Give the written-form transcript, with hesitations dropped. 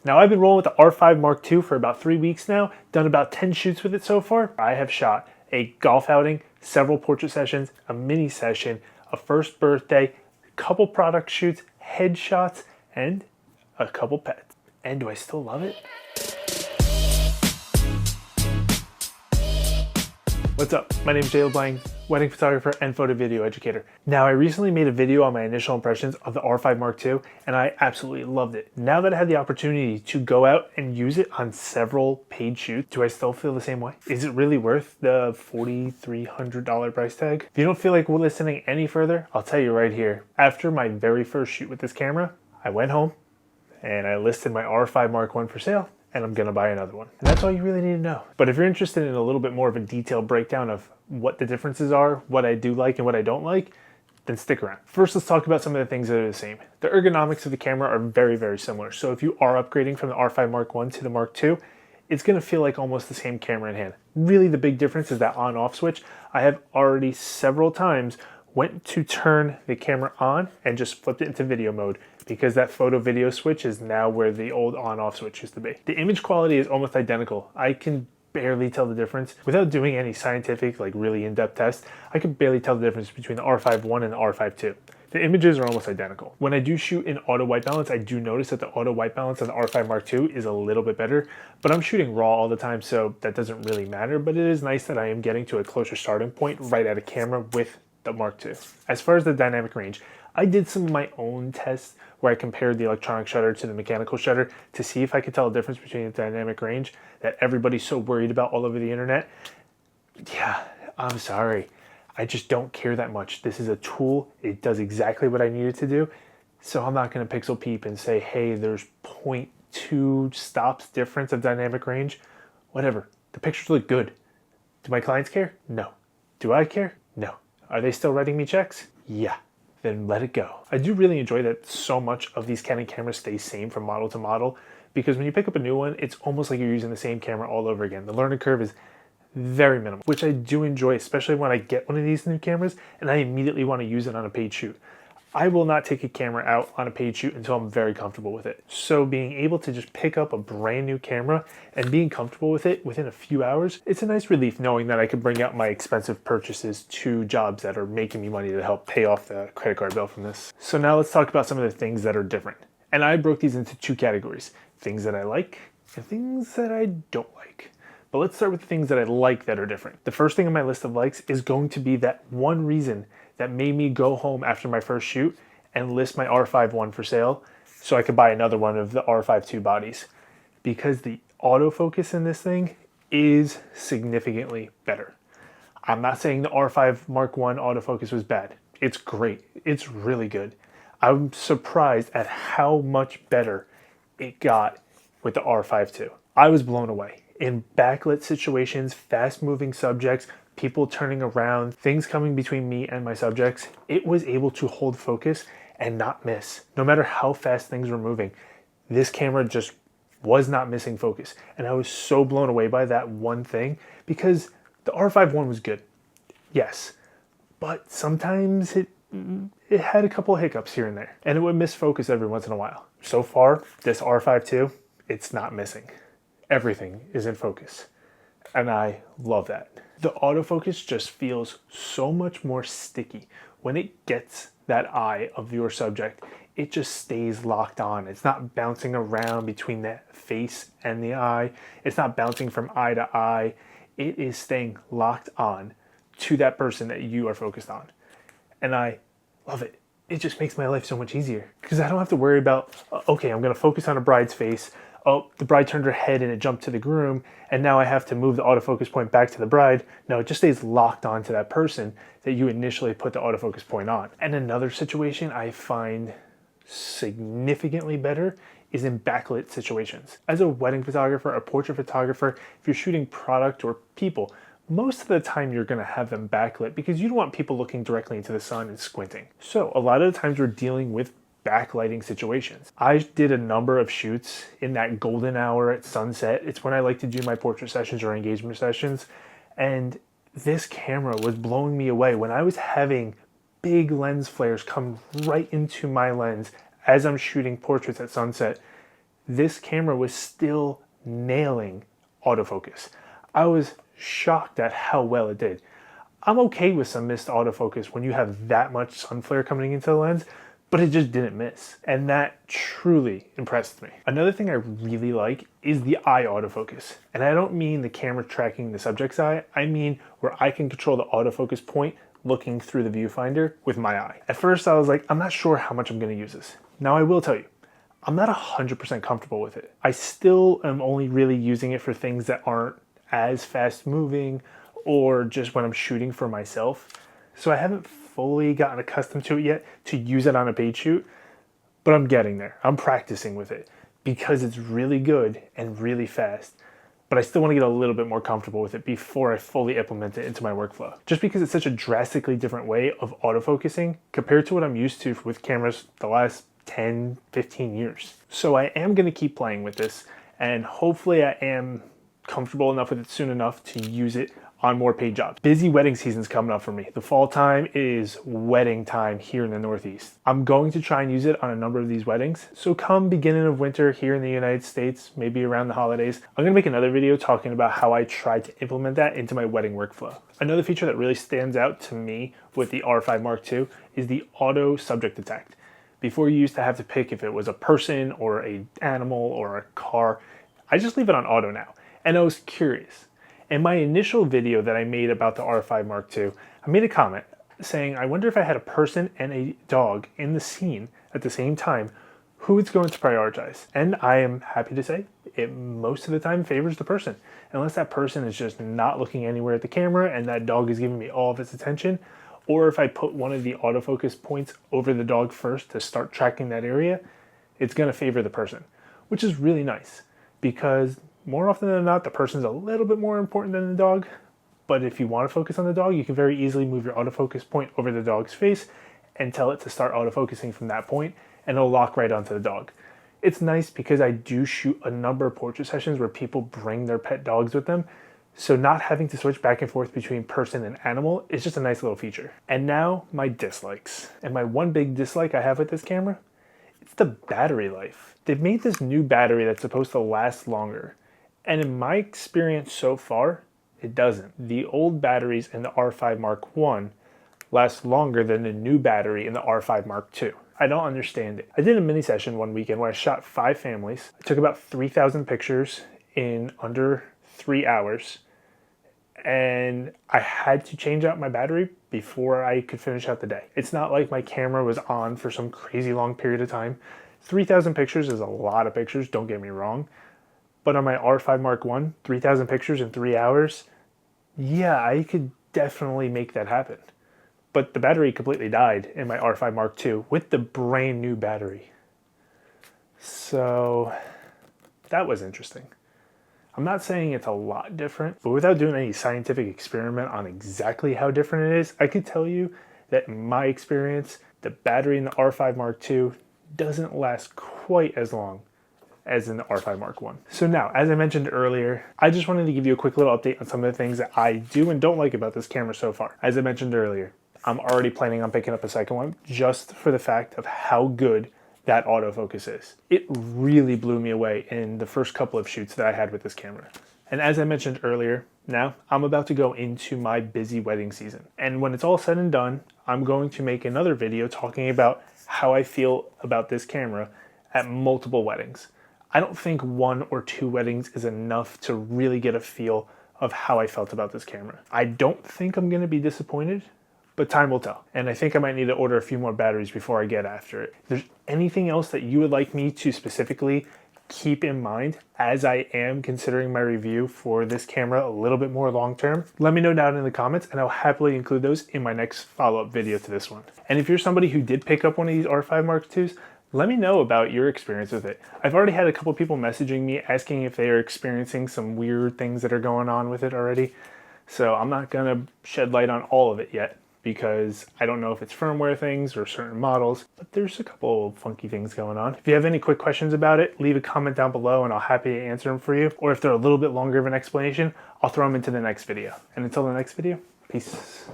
Now I've been rolling with the R5 Mark II for about 3 weeks now, done about 10 shoots with it so far. I have shot a golf outing, several portrait sessions, a mini session, a first birthday, a couple product shoots, headshots, and a couple pets. And do I still love it? What's up? My name is Jay LeBlanc, wedding photographer and photo video educator. Now, I recently made a video on my initial impressions of the R5 Mark II, and I absolutely loved it. Now that I had the opportunity to go out and use it on several paid shoots, do I still feel the same way? Is it really worth the $4,300 price tag? If you don't feel like listening any further, I'll tell you right here. After my very first shoot with this camera, I went home and I listed my R5 Mark I for sale, and I'm gonna buy another one. And that's all you really need to know. But if you're interested in a little bit more of a detailed breakdown of what the differences are, what I do like and what I don't like, then stick around. First, let's talk about some of the things that are the same. The ergonomics of the camera are very, very similar. So if you are upgrading from the R5 Mark I to the Mark II, it's gonna feel like almost the same camera in hand. Really, the big difference is that on-off switch. I have already several times went to turn the camera on and just flipped it into video mode, because that photo video switch is now where the old on-off switch used to be. The image quality is almost identical. I can barely tell the difference. Without doing any scientific, like really in-depth tests, I could barely tell the difference between the R5 I and the R5 II. The images are almost identical. When I do shoot in auto white balance, I do notice that the auto white balance on the R5 Mark II is a little bit better, but I'm shooting raw all the time, so that doesn't really matter. But it is nice that I am getting to a closer starting point right at a camera with the Mark II. As far as the dynamic range, I did some of my own tests where I compared the electronic shutter to the mechanical shutter to see if I could tell the difference between the dynamic range that everybody's so worried about all over the internet. Yeah, I'm sorry. I just don't care that much. This is a tool. It does exactly what I need it to do. So I'm not going to pixel peep and say, hey, there's 0.2 stops difference of dynamic range. Whatever. The pictures look good. Do my clients care? No. Do I care? No. Are they still writing me checks? Yeah. Then let it go. I do really enjoy that so much of these Canon cameras stay same from model to model, because when you pick up a new one, it's almost like you're using the same camera all over again. The learning curve is very minimal, which I do enjoy, especially when I get one of these new cameras and I immediately want to use it on a paid shoot. I will not take a camera out on a paid shoot until I'm very comfortable with it. So being able to just pick up a brand new camera and being comfortable with it within a few hours, it's a nice relief knowing that I can bring out my expensive purchases to jobs that are making me money to help pay off the credit card bill from this. So now let's talk about some of the things that are different. And I broke these into two categories: things that I like and things that I don't like. But let's start with the things that I like that are different. The first thing on my list of likes is going to be that one reason that made me go home after my first shoot and list my R5 I for sale so I could buy another one of the R5 II bodies. Because the autofocus in this thing is significantly better. I'm not saying the R5 Mark I autofocus was bad. It's great. It's really good. I'm surprised at how much better it got with the R5 II. I was blown away. In backlit situations, fast-moving subjects, people turning around, things coming between me and my subjects, it was able to hold focus and not miss. No matter how fast things were moving, this camera just was not missing focus. And I was so blown away by that one thing, because the R5 I was good, yes, but sometimes it had a couple of hiccups here and there, and it would miss focus every once in a while. So far, this R5 II, it's not missing. Everything is in focus, and I love that. The autofocus just feels so much more sticky. When it gets that eye of your subject, it just stays locked on. It's not bouncing around between the face and the eye. It's not bouncing from eye to eye. It is staying locked on to that person that you are focused on. And I love it. It just makes my life so much easier, because I don't have to worry about, okay, I'm gonna focus on a bride's face. Oh, the bride turned her head and it jumped to the groom, and now I have to move the autofocus point back to the bride. No, it just stays locked on to that person that you initially put the autofocus point on. And another situation I find significantly better is in backlit situations. As a wedding photographer, a portrait photographer, if you're shooting product or people, most of the time you're gonna have them backlit because you don't want people looking directly into the sun and squinting. So a lot of the times we're dealing with backlighting situations. I did a number of shoots in that golden hour at sunset. It's when I like to do my portrait sessions or engagement sessions. And this camera was blowing me away when I was having big lens flares come right into my lens as I'm shooting portraits at sunset. this camera was still nailing autofocus. I was shocked at how well it did. I'm okay with some missed autofocus when you have that much sun flare coming into the lens, but it just didn't miss. And that truly impressed me. Another thing I really like is the eye autofocus. And I don't mean the camera tracking the subject's eye, I mean where I can control the autofocus point looking through the viewfinder with my eye. At first I was like, I'm not sure how much I'm gonna use this. Now I will tell you, I'm not 100% comfortable with it. I still am only really using it for things that aren't as fast moving or just when I'm shooting for myself. So I haven't fully gotten accustomed to it yet to use it on a paid shoot, but I'm getting there. I'm practicing with it because it's really good and really fast, but I still want to get a little bit more comfortable with it before I fully implement it into my workflow. Just because it's such a drastically different way of autofocusing compared to what I'm used to with cameras the last 10, 15 years. So I am going to keep playing with this, and hopefully I am comfortable enough with it soon enough to use it on more paid jobs. Busy wedding season's coming up for me. The fall time is wedding time here in the Northeast. I'm going to try and use it on a number of these weddings. So come beginning of winter here in the United States, maybe around the holidays, I'm gonna make another video talking about how I try to implement that into my wedding workflow. Another feature that really stands out to me with the R5 Mark II is the auto subject detect. Before, you used to have to pick if it was a person or an animal or a car. I just leave it on auto now. And I was curious. In my initial video that I made about the R5 Mark II, I made a comment saying, I wonder if I had a person and a dog in the scene at the same time, who it's going to prioritize. And I am happy to say it most of the time favors the person. Unless that person is just not looking anywhere at the camera and that dog is giving me all of its attention, or if I put one of the autofocus points over the dog first to start tracking that area, it's gonna favor the person, which is really nice because more often than not, the person's a little bit more important than the dog. But if you want to focus on the dog, you can very easily move your autofocus point over the dog's face and tell it to start autofocusing from that point, and it'll lock right onto the dog. It's nice because I do shoot a number of portrait sessions where people bring their pet dogs with them. So not having to switch back and forth between person and animal is just a nice little feature. And now my dislikes. And my one big dislike I have with this camera, it's the battery life. They've made this new battery that's supposed to last longer. And in my experience so far, it doesn't. The old batteries in the R5 Mark I last longer than the new battery in the R5 Mark II. I don't understand it. I did a mini session one weekend where I shot 5 families. I took about 3,000 pictures in under 3 hours. And I had to change out my battery before I could finish out the day. It's not like my camera was on for some crazy long period of time. 3,000 pictures is a lot of pictures, don't get me wrong. But on my R5 Mark I, 3,000 pictures in 3 hours, yeah, I could definitely make that happen. But the battery completely died in my R5 Mark II with the brand new battery. So that was interesting. I'm not saying it's a lot different, but without doing any scientific experiment on exactly how different it is, I could tell you that in my experience, the battery in the R5 Mark II doesn't last quite as long as in the R5 Mark I. So now, as I mentioned earlier, I just wanted to give you a quick little update on some of the things that I do and don't like about this camera so far. As I mentioned earlier, I'm already planning on picking up a second one just for the fact of how good that autofocus is. It really blew me away in the first couple of shoots that I had with this camera. And as I mentioned earlier, now I'm about to go into my busy wedding season. And when it's all said and done, I'm going to make another video talking about how I feel about this camera at multiple weddings. I don't think 1 or 2 weddings is enough to really get a feel of how I felt about this camera. I don't think I'm going to be disappointed, but time will tell. And I think I might need to order a few more batteries before I get after it. If there's anything else that you would like me to specifically keep in mind as I am considering my review for this camera a little bit more long term, let me know down in the comments and I'll happily include those in my next follow-up video to this one. And if you're somebody who did pick up one of these R5 Mark IIs, let me know about your experience with it. I've already had a couple people messaging me asking if they are experiencing some weird things that are going on with it already. So I'm not gonna shed light on all of it yet because I don't know if it's firmware things or certain models, but there's a couple funky things going on. If you have any quick questions about it, leave a comment down below and I'll happy to answer them for you. Or if they're a little bit longer of an explanation, I'll throw them into the next video. And until the next video, peace.